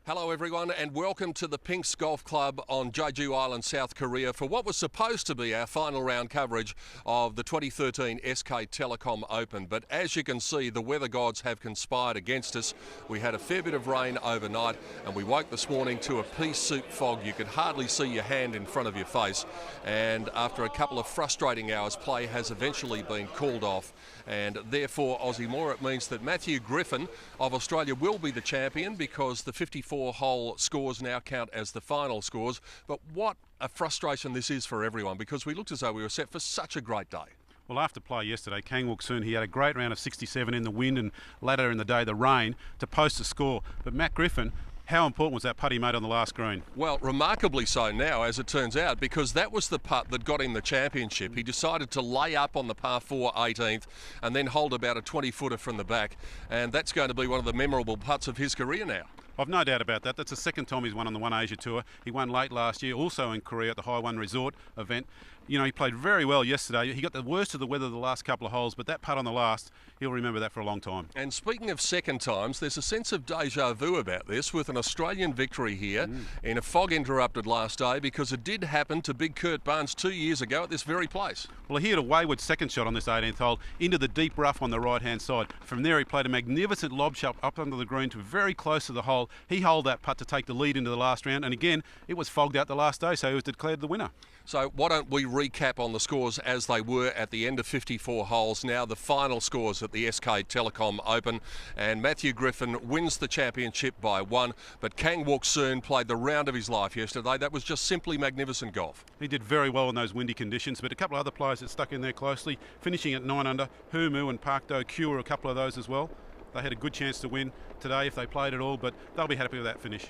Hello everyone and welcome to the Pinx Golf Club on Jeju Island, South Korea for what was supposed to be our final round coverage of the 2013 SK Telecom Open. But as you can see, the weather gods have conspired against us. We had a fair bit of rain overnight and we woke this morning to a pea soup fog. You could hardly see your hand in front of your face, and after a couple of frustrating hours, play has eventually been called off, and therefore Aussie Moore, it means that Matthew Griffin of Australia will be the champion because the 54-hole scores now count as the final scores. But what a frustration this is for everyone, because we looked as though we were set for such a great day. Well, after play yesterday, Kang Wook-soon, he had a great round of 67 in the wind and later in the day the rain to post a score. But Matt Griffin, how important was that putt he made on the last green? Well, remarkably so now, as it turns out, because that was the putt that got him the championship. He decided to lay up on the par 4 18th and then hold about a 20-footer from the back, and that's going to be one of the memorable putts of his career now. I've no doubt about that. That's the second time he's won on the OneAsia Tour. He won late last year, also in Korea at the High One Resort event. You know, he played very well yesterday. He got the worst of the weather the last couple of holes, but that putt on the last, he'll remember that for a long time. And speaking of second times, there's a sense of deja vu about this with an Australian victory here in a fog-interrupted last day, because it did happen to Big Kurt Barnes 2 years ago at this very place. Well, he had a wayward second shot on this 18th hole into the deep rough on the right-hand side. From there, he played a magnificent lob shot up under the green to very close to the hole. He holed that putt to take the lead into the last round, and again, it was fogged out the last day, so he was declared the winner. So why don't we recap on the scores as they were at the end of 54 holes. Now the final scores at the SK Telecom Open, and Matthew Griffin wins the championship by 1, but Kang Wook-soon played the round of his life yesterday. That was just simply magnificent golf. He did very well in those windy conditions, but a couple of other players that stuck in there closely, finishing at 9 under. Humu and Park Do-kyu were a couple of those as well. They had a good chance to win today if they played at all, but they'll be happy with that finish.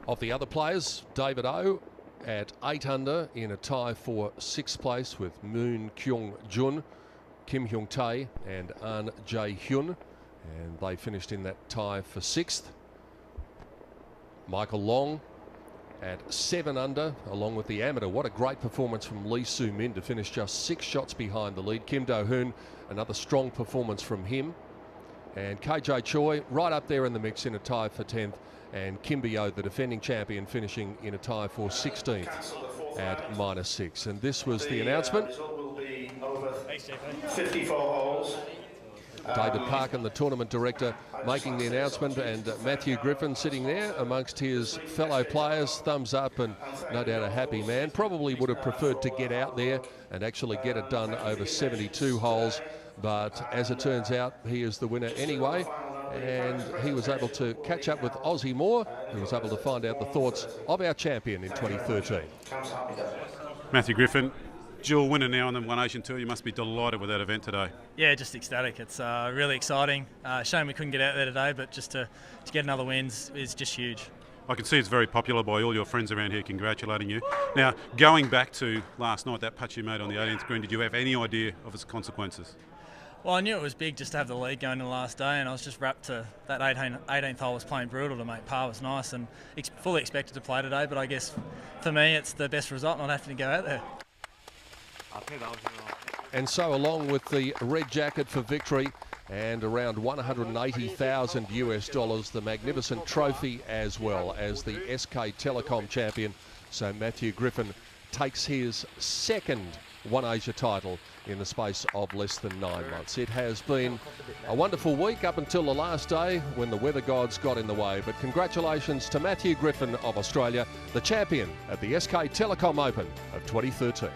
Of the other players, David O at 8 under in a tie for 6th place with Moon Kyung Jun, Kim Hyung Tae and An Jae Hyun, and they finished in that tie for 6th. Michael Long at 7 under along with the amateur. What a great performance from Lee Soo Min to finish just 6 shots behind the lead. Kim Do-hoon, another strong performance from him, and KJ Choi right up there in the mix in a tie for 10th, and Kim Bio, the defending champion, finishing in a tie for 16th at -6. And this was the announcement. 54 holes. David Parkin, the tournament director, making the announcement, and Matthew Griffin sitting there amongst his fellow players, thumbs up, and no doubt a happy man. Probably would have preferred to get out there and actually get it done over 72 holes, but as it turns out, he is the winner anyway. And he was able to catch up with Aussie Moore, who was able to find out the thoughts of our champion in 2013. Matthew Griffin, dual winner now on the OneAsia Tour. You must be delighted with that event today. Yeah, just ecstatic. It's really exciting. Shame we couldn't get out there today, but just to get another win is just huge. I can see it's very popular by all your friends around here congratulating you. Now, going back to last night, that putt you made on the 18th green, did you have any idea of its consequences? Well, I knew it was big just to have the lead going in the last day, and I was just wrapped to that 18th hole was playing brutal to make par was nice, and fully expected to play today, but I guess for me it's the best result not having to go out there. And so along with the red jacket for victory and around $180,000 US, the magnificent trophy as well as the SK Telecom champion. So Matthew Griffin takes his second OneAsia title in the space of less than 9 months. It has been a wonderful week up until the last day when the weather gods got in the way. But congratulations to Matthew Griffin of Australia, the champion at the SK Telecom Open of 2013.